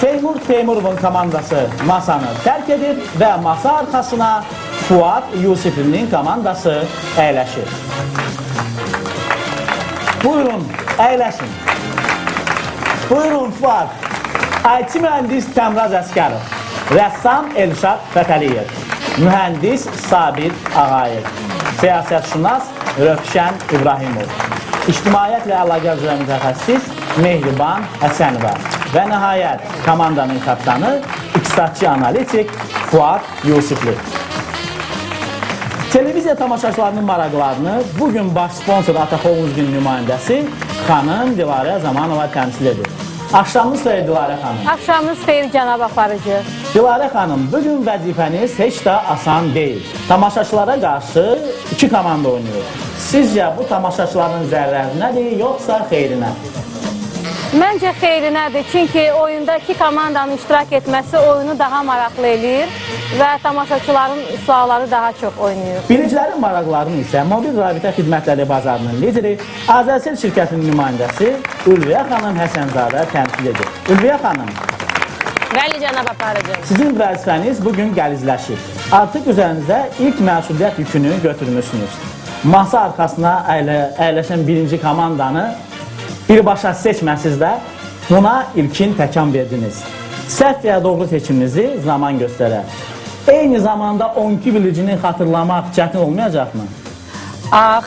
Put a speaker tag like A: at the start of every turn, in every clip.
A: Seymur Teymurovun komandası masanı tərk edir və masa arxasına Fuad Yusiflinin komandası əyləşir. Buyurun, əyləşin. Buyurun Fuad. IT mühəndis Təmraz Əskərov, rəssam Elşad Fətəliyev, mühəndis Sabit Ağayev, siyasətşünas Rövşən İbrahimov, ictimaiyyətlə əlaqə üzrə mütəxəssis Mehriban Həsənova və nəhayət komandanın kapitanı, iqtisadçı analitik Fuad Yusifli. Televiziya tamaşaçılarının maraqlarını bugün baş sponsor Ataxovuz gün nümayəndəsi xanım Dilarə Zamanova təmsil edir. Axşamınız xeyir Dilarə xanım.
B: Axşamınız xeyir cənab aparıcı.
A: Dilarə xanım, bugün vəzifəniz heç də asan deyil. Tamaşaçılara qarşı iki komanda oynayır. Sizcə bu tamaşaçıların zərərinədir, yoxsa xeyrinə?
B: Məncə xeyrinədir, çünki oyunda iki komandanın iştirak etməsi oyunu daha maraqlı eləyir və tamaşaçıların sualları daha çox oynayır.
A: Bilicilərin maraqlarını isə mobil rabitə xidmətləri bazarının lideri, Azərsil şirkətinin nümayəndəsi Ülviyə xanım Həsənzadə təmsil edir. Ülviyə xanım,
B: Bəli cənab aparıcı.
A: sizin vəzifəniz bugün gəlizləşir. Artıq üzərinizə ilk məsuliyyət yükünü götürmüşsünüz. Masa arxasına əyləşən birinci komandanı birbaşa seçməsiz də buna ilkin təkan verdiniz. Səhv və ya doğru seçiminizi zaman göstərər. Eyni zamanda 12 bilicini xatırlamaq çətin olmayacaqmı?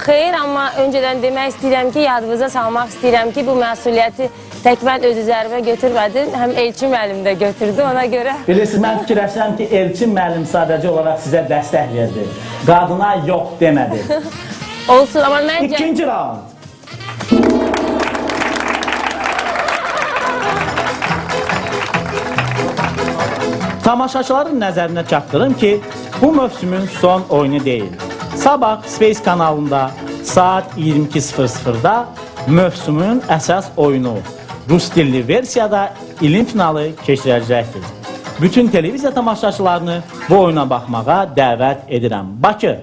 C: Xeyr, amma öncədən demək istəyirəm ki, yadınıza salmaq istəyirəm ki, bu məsuliyyəti tək mən öz üzərimə götürmədim, həm Elçin müəllim də götürdü, ona görə.
A: Bilirsiniz, mən fikirləşirəm ki, Elçin müəllim sadəcə olaraq sizə dəstək verdi. Qadına yox demədi.
C: Olsun, amma məncə...
A: İkinci raund. Tamaşaçıların nəzərinə çatdırım ki, bu mövsümün son oyunu deyil. Sabah Space kanalında saat 22:00-da mövsümün əsas oyunu Rus dilli versiyada ilin finalı keçirəcəkdir. Bütün televiziya tamaşaçılarını bu oyuna baxmağa dəvət edirəm. Bakı.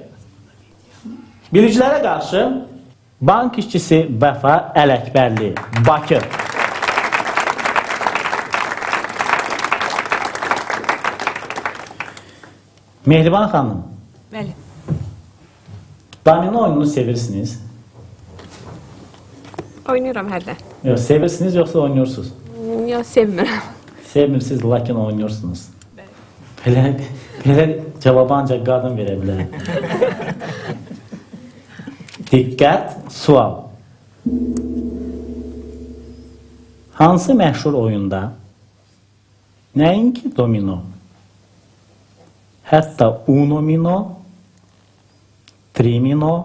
A: Bilicilərə qarşı bank işçisi Vəfa Ələkbərli. Bakı. Mehriban xanım.
D: Bəli.
A: Domino oyununu sevirsiniz?
D: Oynayıram hərdə.
A: Yox, sevirsiniz yoxsa oynuyorsunuz?
D: Yox, sevmirəm.
A: Sevmirsiniz, lakin oynuyorsunuz. Belə cavabı ancaq qadın verə bilər. Diqqət, sual. Hansı məşhur oyunda nəinki domino, hətta unomino, trimino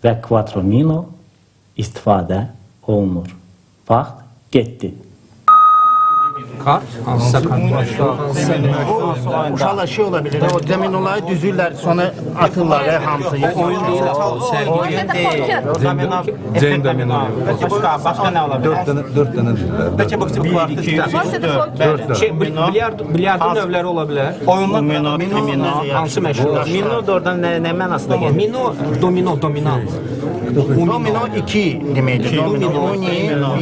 A: və quattromino istifadə olunur? Vaxt getdi.
E: Kart? Hansısa kart?
F: Uşaqlar şey ola bilir, o dominoları düzürlər, sonra atırlar hamısı.
E: Oyun değil, sergi değil. Cem domino.
G: Başka ne olabilir?
E: Dört tane düzürlər.
G: Peki bu kvartı 4.
E: Bilyardın növləri ola bilər.
G: Oyunlar
F: Mino,
G: hansı məşhur?
H: Mino da oradan nə mənasına gəlir?
G: Mino, domino, dominant.
F: domino 2 deməkdir. Domino,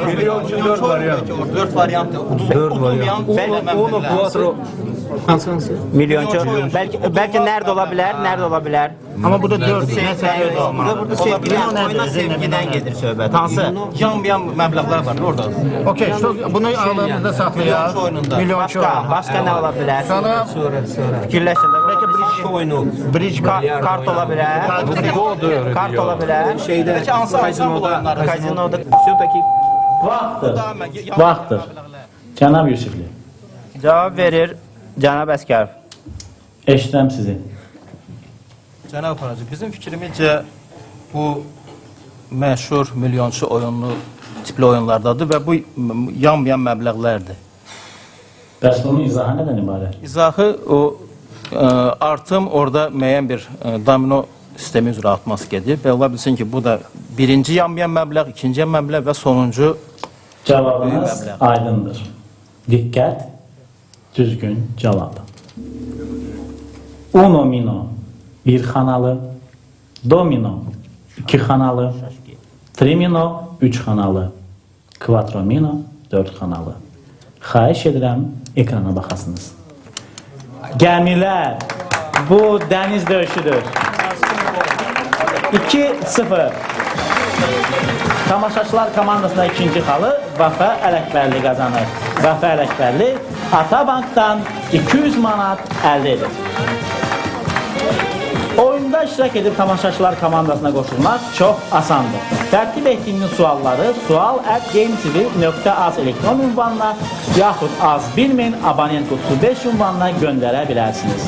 E: Milyonçu 4 variant.
G: 4 variantı.
E: 4 variant. Uno, quattro. Hansı?
H: Milyonçu. Bəlkə nərd ola bilər, nərd ola bilər.
F: Amma burada 4 məsələ olmalı.
H: Burada sevgidən, oyuna sevgidən gedir söhbət. Hansı?
G: Yan məbləğlər var orada.
F: Okey, bunu ağlımızda saxlayaq. Milyonçu.
H: Başqa nə ola bilər?
F: Sonra
H: Fikirləşin.
F: bəlkə
G: Şu oyunu.
F: bridge
H: Kart ola bilər. Kart ola bilər.
G: Peki hansı oyunları?
H: Kazinoda. Şuradakı
A: Vaxtdır. Cənab Yusifli,
H: cavab verir cənab Əskərov.
A: eşidirəm sizi.
G: Cənab Aparıcı, bizim fikrimizcə bu məşhur milyonçu oyunlu tipli oyunlardadır və bu yan məbləğlərdir.
A: Bəs bunun izahı nədən ibarət?
G: İzahı o artım orada müəyyən bir domino sistemi üzrə artması gedir və ola bilsin ki, bu da birinci yan məbləğ, ikinci yan məbləğ və sonuncu
A: Cavabınız
G: Məbləğ.
A: aydındır. Diqqət, düzgün cavab. Unomino 1 xanalı, domino 2 xanalı, trimino 3 xanalı, quattromino 4 xanalı. Xahiş edirəm, ekrana baxasınız. Gəmilər, bu dəniz döyüşüdür. 2-0. Tamaşaçılar komandasında ikinci xalı Vəfa Ələkbərli qazanır. Vəfa Ələkbərli Atabankdan 200 manat əldə edir. Oyunda iştirak edib tamaşaçılar komandasına qoşulmaq çox asandır. Tərtib etdiyiniz sualları sual@gametv.az elektron ünvanına yaxud az1000 abonent qutusu 5 ünvanına göndərə bilərsiniz.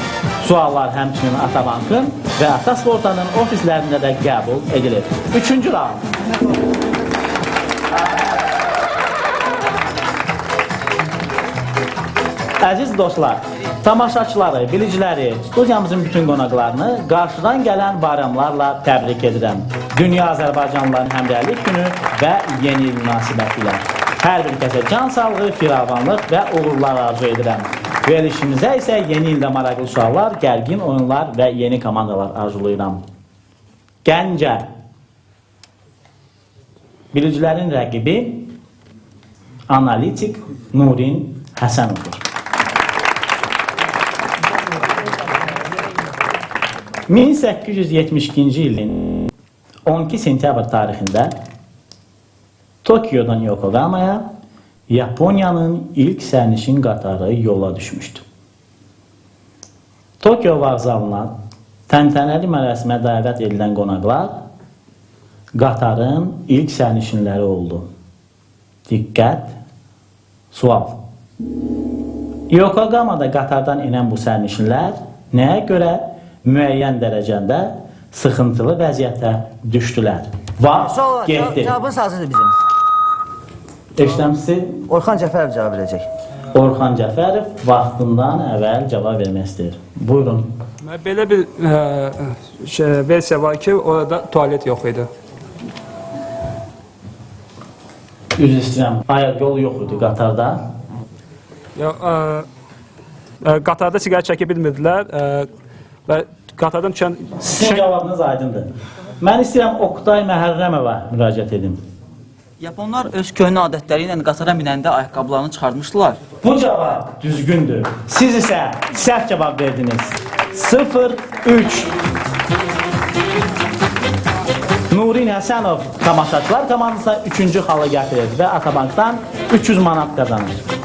A: Suallar həmçinin Atabankın və Atasportanın ofislərində də qəbul edilir. Üçüncü raund. Əziz dostlar, tamaşaçıları, biliciləri, studiyamızın bütün qonaqlarını qarşıdan gələn bayramlarla təbrik edirəm. Dünya Azərbaycanlıların həmrəylik günü və yeni il münasibətilə. Hər bir kəsə can sağlığı, firavanlıq və uğurlar arzu edirəm. Verilişimizə isə yeni ildə maraqlı suallar, gərgin oyunlar və yeni komandalar arzulayıram. Gəncə. Bilicilərin rəqibi analitik Nurin Həsənovdur. 1872-ci ilin 12 sentyabr tarixində Tokyodan Yokohamaya Yaponiyanın ilk sərnişin qatarı yola düşmüşdü. Tokyo vağzalına təntənəli mərasimə dəvət edilən qonaqlar qatarın ilk sərnişinləri oldu. Diqqət, sual. Yokohamada qatardan enən bu sərnişinlər nəyə görə müəyyən dərəcədə sıxıntılı vəziyyətə düşdülər? Vaxt getdi.
I: Cavabınız hazırdır bizim.
A: Eşləmsi
I: Orxan Cəfərov cavab verəcək.
A: Orxan Cəfərov vaxtından əvvəl cavab vermək Buyurun.
J: Belə bir versiya var ki, orada tualet yox idi.
A: Üzr istəyirəm, ayaq yolu yox idi qatarda.
J: Qatarda siqaret çəkə bilmirdilər və qatardan düşən...
A: Sizin cavabınız aydındır. Mən istəyirəm Oqtay Məhərrəmova müraciət edim.
K: Yaponlar öz köhnə adətləri ilə qatara minəndə ayaqqabılarını çıxartmışdılar.
A: Bu cavab düzgündür. Siz isə səhv cavab verdiniz. 0-3. Nurin Həsənov tamaşaçılar komandasına 3-cü xalı gətirir və Atabankdan 300 manat qazanır.